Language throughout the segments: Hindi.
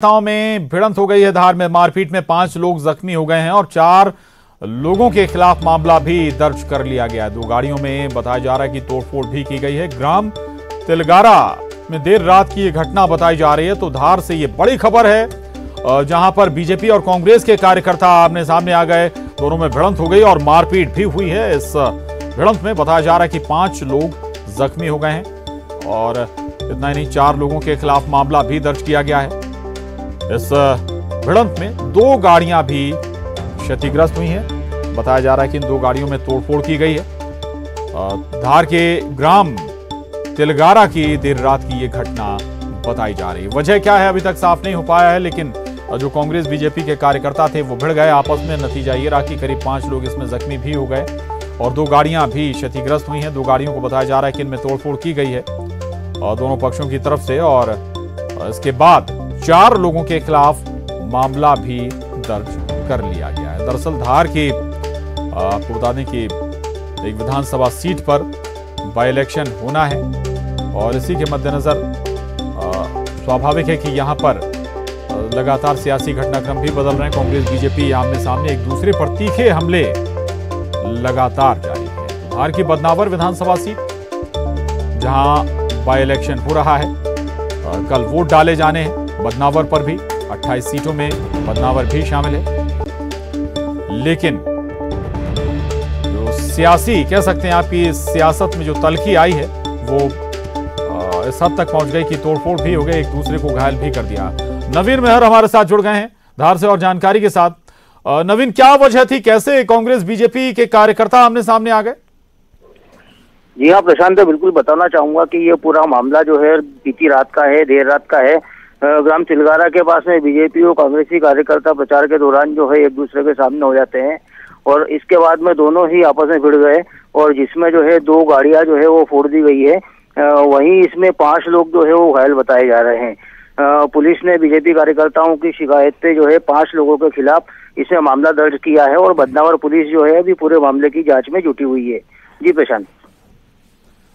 नेताओं में भिड़ंत हो गई है। धार में मारपीट में 5 लोग जख्मी हो गए हैं और 4 लोगों के खिलाफ मामला भी दर्ज कर लिया गया है। 2 गाड़ियों में बताया जा रहा है कि तोड़फोड़ भी की गई है। ग्राम तिलगारा में देर रात की ये घटना बताई जा रही है। तो धार से ये बड़ी खबर है जहां पर बीजेपी और कांग्रेस के कार्यकर्ता आमने सामने आ गए। दोनों में भिड़ंत हो गई और मारपीट भी हुई है। इस भिड़ंत में बताया जा रहा है कि 5 लोग जख्मी हो गए हैं और इतना ही नहीं, 4 लोगों के खिलाफ मामला भी दर्ज किया गया है। इस भिड़ंत में 2 गाड़ियां भी क्षतिग्रस्त हुई हैं। बताया जा रहा है कि इन 2 गाड़ियों में तोड़फोड़ की गई है। धार के ग्राम तिलगारा की देर रात की ये घटना बताई जा रही है। वजह क्या है अभी तक साफ नहीं हो पाया है, लेकिन जो कांग्रेस बीजेपी के कार्यकर्ता थे वो भिड़ गए आपस में। नतीजा ये रहा कि करीब 5 लोग इसमें जख्मी भी हो गए और 2 गाड़ियां भी क्षतिग्रस्त हुई हैं। 2 गाड़ियों को बताया जा रहा है कि इनमें तोड़फोड़ की गई है दोनों पक्षों की तरफ से। और इसके बाद 4 लोगों के खिलाफ मामला भी दर्ज कर लिया गया है। दरअसल धार की आपको बता दें कि एक विधानसभा सीट पर बाई इलेक्शन होना है और इसी के मद्देनजर स्वाभाविक है कि यहां पर लगातार सियासी घटनाक्रम भी बदल रहे हैं। कांग्रेस बीजेपी आमने सामने एक दूसरे पर तीखे हमले लगातार जारी है। धार की बदनावर विधानसभा सीट जहां बाई इलेक्शन हो रहा है, कल वोट डाले जाने हैं। बदनावर पर भी 28 सीटों में बदनावर भी शामिल है, लेकिन जो सियासी कह सकते हैं आपकी सियासत में जो तलखी आई है वो इस हद तक पहुंच गई कि तोड़फोड़ भी हो गई, एक दूसरे को घायल भी कर दिया। नवीन मेहर हमारे साथ जुड़ गए हैं धार से और जानकारी के साथ। नवीन, क्या वजह थी, कैसे कांग्रेस बीजेपी के कार्यकर्ता आमने सामने आ गए? जी हाँ प्रशांत, बिल्कुल बताना चाहूंगा कि ये पूरा मामला जो है बीती रात का है, देर रात का है। ग्राम तिलगारा के पास में बीजेपी और कांग्रेसी कार्यकर्ता प्रचार के दौरान जो है एक दूसरे के सामने हो जाते हैं और इसके बाद में दोनों ही आपस में भिड़ गए और जिसमें जो है 2 गाड़ियां जो है वो फोड़ दी गई है। वहीं इसमें 5 लोग जो है वो घायल बताए जा रहे हैं। पुलिस ने बीजेपी कार्यकर्ताओं की शिकायत पे जो है 5 लोगों के खिलाफ इसमें मामला दर्ज किया है और बदनावर पुलिस जो है अभी पूरे मामले की जाँच में जुटी हुई है। जी प्रशांत।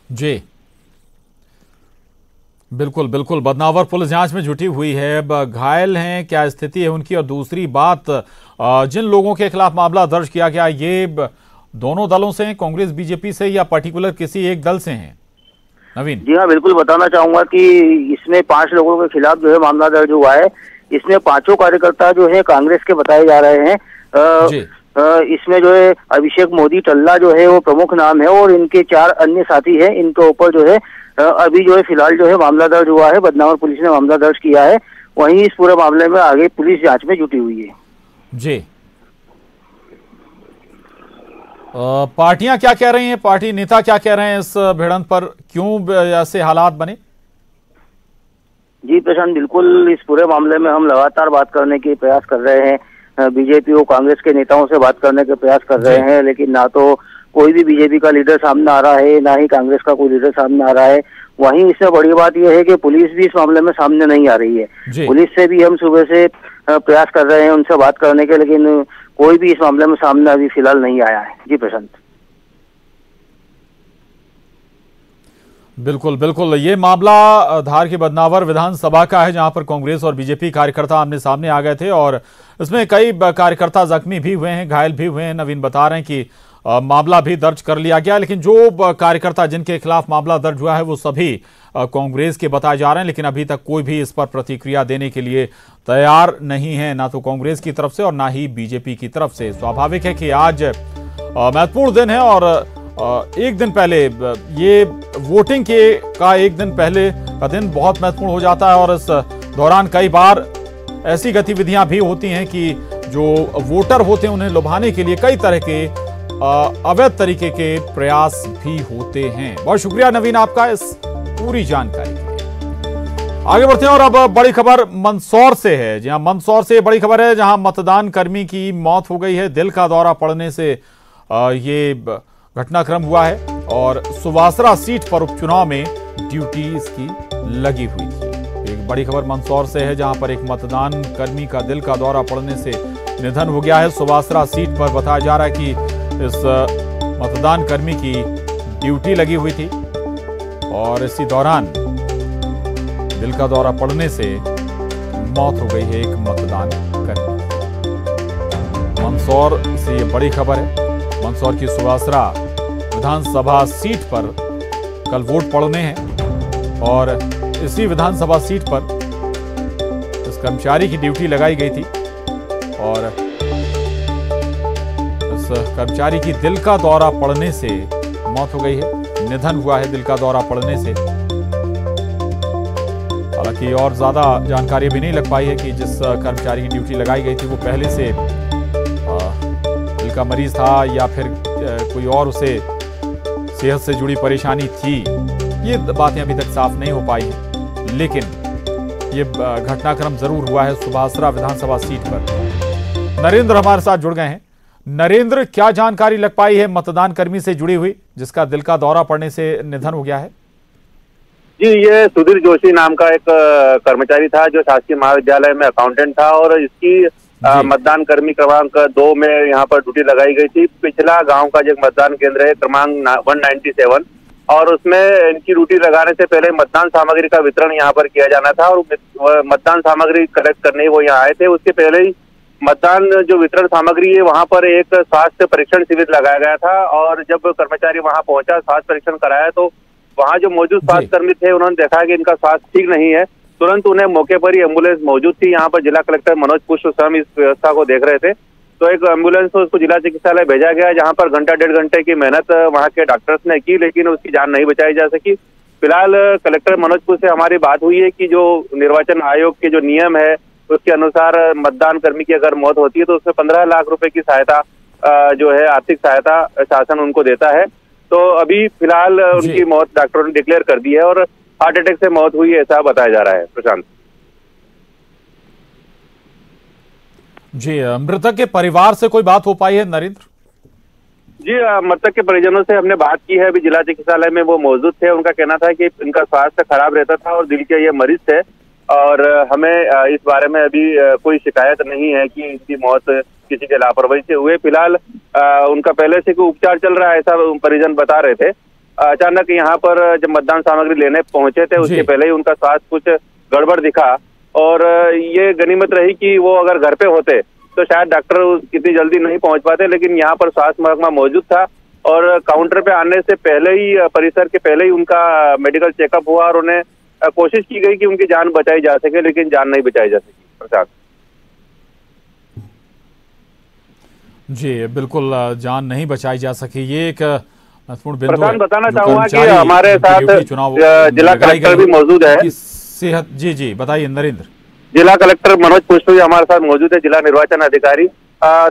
जी बिल्कुल बिल्कुल, बदनावर पुलिस जांच में जुटी हुई है। घायल हैं, क्या स्थिति है उनकी? और दूसरी बात, जिन लोगों के खिलाफ मामला दर्ज किया गया ये दोनों दलों से हैं, कांग्रेस बीजेपी से या पर्टिकुलर किसी एक दल से हैं? नवीन जी हाँ, बिल्कुल बताना चाहूंगा कि इसमें 5 लोगों के खिलाफ जो है मामला दर्ज हुआ है। इसमें 5 कार्यकर्ता जो है कांग्रेस के बताए जा रहे हैं। इसमें जो है अभिषेक मोदी टल्ला जो है वो प्रमुख नाम है और इनके 4 अन्य साथी हैं। इनके ऊपर जो है अभी जो है फिलहाल जो है मामला दर्ज हुआ है। बदनावर पुलिस ने मामला दर्ज किया है। वहीं इस पूरे मामले में आगे पुलिस जांच में जुटी हुई है। जी, पार्टियां क्या कह रही हैं, पार्टी नेता क्या कह रहे हैं इस भिड़ंत पर, क्यों ऐसे हालात बने? जी प्रशांत, बिल्कुल इस पूरे मामले में हम लगातार बात करने के प्रयास कर रहे हैं। बीजेपी और कांग्रेस के नेताओं से बात करने के प्रयास कर रहे हैं, लेकिन ना तो कोई भी बीजेपी का लीडर सामने आ रहा है, ना ही कांग्रेस का कोई लीडर सामने आ रहा है। वहीं इससे बड़ी बात यह है कि पुलिस भी इस मामले में सामने नहीं आ रही है। पुलिस से भी हम सुबह से प्रयास कर रहे हैं उनसे बात करने के, लेकिन कोई भी इस मामले में सामने अभी फिलहाल नहीं आया है। जी प्रशांत। बिल्कुल बिल्कुल, ये मामला धार की बदनावर विधानसभा का है जहां पर कांग्रेस और बीजेपी कार्यकर्ता आमने सामने आ गए थे और इसमें कई कार्यकर्ता जख्मी भी हुए हैं, घायल भी हुए हैं। नवीन बता रहे हैं कि मामला भी दर्ज कर लिया गया, लेकिन जो कार्यकर्ता जिनके खिलाफ मामला दर्ज हुआ है वो सभी कांग्रेस के बताए जा रहे हैं, लेकिन अभी तक कोई भी इस पर प्रतिक्रिया देने के लिए तैयार नहीं है, ना तो कांग्रेस की तरफ से और ना ही बीजेपी की तरफ से। स्वाभाविक है कि आज महत्वपूर्ण दिन है और एक दिन पहले ये वोटिंग का एक दिन पहले का दिन बहुत महत्वपूर्ण हो जाता है और इस दौरान कई बार ऐसी गतिविधियां भी होती हैं कि जो वोटर होते हैं उन्हें लुभाने के लिए कई तरह के अवैध तरीके के प्रयास भी होते हैं। बहुत शुक्रिया नवीन आपका इस पूरी जानकारी के लिए। आगे बढ़ते हैं और अब बड़ी खबर मंदसौर से है। जी हां, मंदसौर से बड़ी खबर है जहां मतदान कर्मी की मौत हो गई है। दिल का दौरा पड़ने से ये घटनाक्रम हुआ है और सुवासरा सीट पर उपचुनाव में ड्यूटी इसकी लगी हुई थी। एक बड़ी खबर मंदसौर से है जहां पर एक मतदान कर्मी का दिल का दौरा पड़ने से निधन हो गया है। सुवासरा सीट पर बताया जा रहा है कि इस मतदान कर्मी की ड्यूटी लगी हुई थी और इसी दौरान दिल का दौरा पड़ने से मौत हो गई है एक मतदान कर्मी। मंदसौर से ये बड़ी खबर है। मंदसौर की सुवासरा विधानसभा सीट पर कल वोट पड़ने हैं और इसी विधानसभा सीट पर इस कर्मचारी की ड्यूटी लगाई गई थी और इस कर्मचारी की दिल का दौरा पड़ने से मौत हो गई है, निधन हुआ है दिल का दौरा पड़ने से। हालांकि और ज्यादा जानकारी भी नहीं लग पाई है कि जिस कर्मचारी की ड्यूटी लगाई गई थी वो पहले से दिल का मरीज था या फिर कोई और उसे सेहत से जुड़ी परेशानी थी। ये बातें अभी तक साफ नहीं हो पाई हैं, लेकिन ये घटनाक्रम जरूर हुआ है सुवासरा विधानसभा सीट पर। नरेंद्र हमारे साथ जुड़ गए हैं। नरेंद्र, क्या जानकारी लग पाई है मतदान कर्मी से जुड़ी हुई जिसका दिल का दौरा पड़ने से निधन हो गया है? जी, ये सुधीर जोशी नाम का एक कर्मचारी था जो शासकीय महाविद्यालय में अकाउंटेंट था और इसकी मतदान कर्मी क्रमांक 2 में यहाँ पर ड्यूटी लगाई गई थी। पिछला गांव का जो मतदान केंद्र है क्रमांक 197 और उसमें इनकी ड्यूटी लगाने से पहले मतदान सामग्री का वितरण यहाँ पर किया जाना था और मतदान सामग्री कलेक्ट करने वो यहाँ आए थे। उसके पहले ही मतदान जो वितरण सामग्री है वहाँ पर एक स्वास्थ्य परीक्षण शिविर लगाया गया था और जब कर्मचारी वहाँ पहुंचा स्वास्थ्य परीक्षण कराया तो वहाँ जो मौजूद स्वास्थ्य कर्मी थे उन्होंने देखा कि इनका स्वास्थ्य ठीक नहीं है। तुरंत उन्हें मौके पर ही एम्बुलेंस मौजूद थी। यहाँ पर जिला कलेक्टर मनोज पुष्प स्वयं इस व्यवस्था को देख रहे थे तो एक एम्बुलेंस को उसको जिला चिकित्सालय भेजा गया जहाँ पर घंटा 1.5 घंटे की मेहनत वहाँ के डॉक्टर्स ने की लेकिन उसकी जान नहीं बचाई जा सकी। फिलहाल कलेक्टर मनोज पुष्प से हमारी बात हुई है कि जो निर्वाचन आयोग के जो नियम है उसके अनुसार मतदान कर्मी की अगर मौत होती है तो उसमें 15 लाख रुपए की सहायता जो है आर्थिक सहायता शासन उनको देता है। तो अभी फिलहाल उनकी मौत डॉक्टरों ने डिक्लेयर कर दी है और हार्ट अटैक से मौत हुई ऐसा बताया जा रहा है। प्रशांत जी, मृतक के परिवार से कोई बात हो पाई है नरेंद्र? जी, मृतक के परिजनों से हमने बात की है। अभी जिला चिकित्सालय में वो मौजूद थे। उनका कहना था कि इनका स्वास्थ्य खराब रहता था और दिल के ये मरीज थे और हमें इस बारे में अभी कोई शिकायत नहीं है कि इनकी मौत किसी के लापरवाही से हुए। फिलहाल उनका पहले से कोई उपचार चल रहा है ऐसा परिजन बता रहे थे। अचानक यहाँ पर जब मतदान सामग्री लेने पहुंचे थे उसके पहले ही उनका स्वास्थ्य कुछ गड़बड़ दिखा और ये गनीमत रही कि वो अगर घर पे होते तो शायद डॉक्टर इतनी जल्दी नहीं पहुंच पाते, लेकिन यहाँ पर स्वास्थ्य महकमा मौजूद था और काउंटर पे आने से पहले ही परिसर के पहले ही उनका मेडिकल चेकअप हुआ और उन्हें कोशिश की गई कि उनकी जान बचाई जा सके लेकिन जान नहीं बचाई जा सकी। प्रसाद जी, बिल्कुल जान नहीं बचाई जा सकी। ये एक महत्वपूर्ण बिंदु प्रशांत है। बताना चाहूंगा कि हमारे साथ जिला कलेक्टर भी मौजूद है। सेहत जी बताइए नरेंद्र। जिला कलेक्टर मनोज पुष्प भी हमारे साथ मौजूद है, जिला निर्वाचन अधिकारी।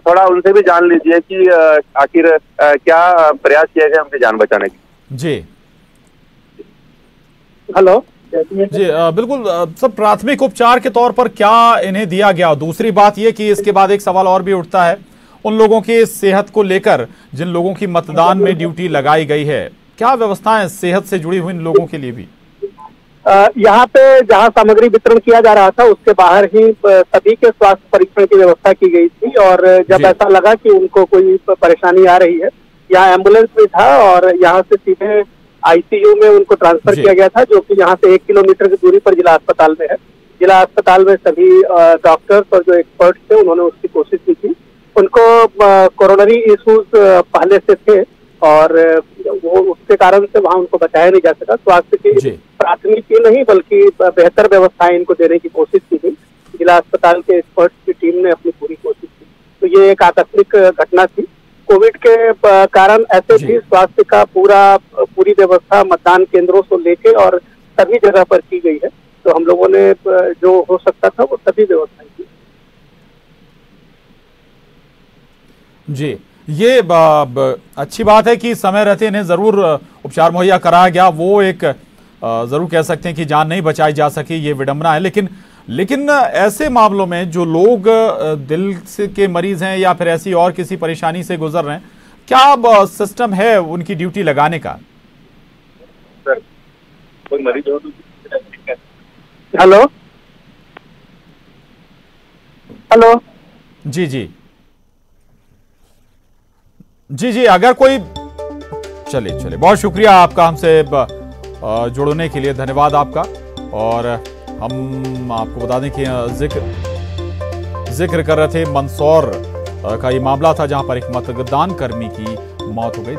थोड़ा उनसे भी जान लीजिए कि आखिर क्या प्रयास किया गया उनकी जान बचाने की। जी हेलो जी, बिल्कुल। सब प्राथमिक उपचार के तौर पर क्या इन्हें दिया गया? दूसरी बात यह कि इसके बाद एक सवाल और भी उठता है उन लोगों की सेहत को लेकर जिन लोगों की मतदान में ड्यूटी लगाई गई है, क्या व्यवस्थाएं सेहत से जुड़ी हुई इन लोगों के लिए भी? यहाँ पे जहाँ सामग्री वितरण किया जा रहा था उसके बाहर ही सभी के स्वास्थ्य परीक्षण की व्यवस्था की गई थी और जब ऐसा लगा कि उनको कोई परेशानी आ रही है, यहाँ एम्बुलेंस भी था और यहाँ से सीधे आईसीयू में उनको ट्रांसफर किया गया था जो कि यहाँ से 1 किलोमीटर की दूरी पर जिला अस्पताल में है। जिला अस्पताल में सभी डॉक्टर्स और जो एक्सपर्ट्स थे उन्होंने उसकी कोशिश की थी। उनको कोरोनरी इश्यूज पहले से थे और वो उसके कारण से वहाँ उनको बचाया नहीं जा सका। स्वास्थ्य की प्राथमिकी नहीं बल्कि बेहतर व्यवस्थाएं इनको देने की कोशिश की गई। जिला अस्पताल के एक्सपर्ट्स की टीम ने अपनी पूरी कोशिश की। तो ये एक आकस्मिक घटना थी। कोविड के कारण ऐसे भी स्वास्थ्य का पूरी व्यवस्था मतदान केंद्रों से लेके और सभी जगह पर की गई है। तो हम लोगों ने जो हो सकता था वो सभी व्यवस्थाएं की। जी, ये अच्छी बात है कि समय रहते इन्हें जरूर उपचार मुहैया कराया गया। वो एक जरूर कह सकते हैं कि जान नहीं बचाई जा सकी, ये विडंबना है। लेकिन ऐसे मामलों में जो लोग दिल से के मरीज हैं या फिर ऐसी और किसी परेशानी से गुजर रहे हैं, क्या सिस्टम है उनकी ड्यूटी लगाने का? सर, कोई मरीज हो तो हेलो जी, अगर कोई चलिए बहुत शुक्रिया आपका हमसे जुड़ने के लिए, धन्यवाद आपका। और हम आपको बता दें कि जिक्र कर रहे थे मंदसौर का ये मामला था, जहां पर एक मतदान कर्मी की मौत हो गई।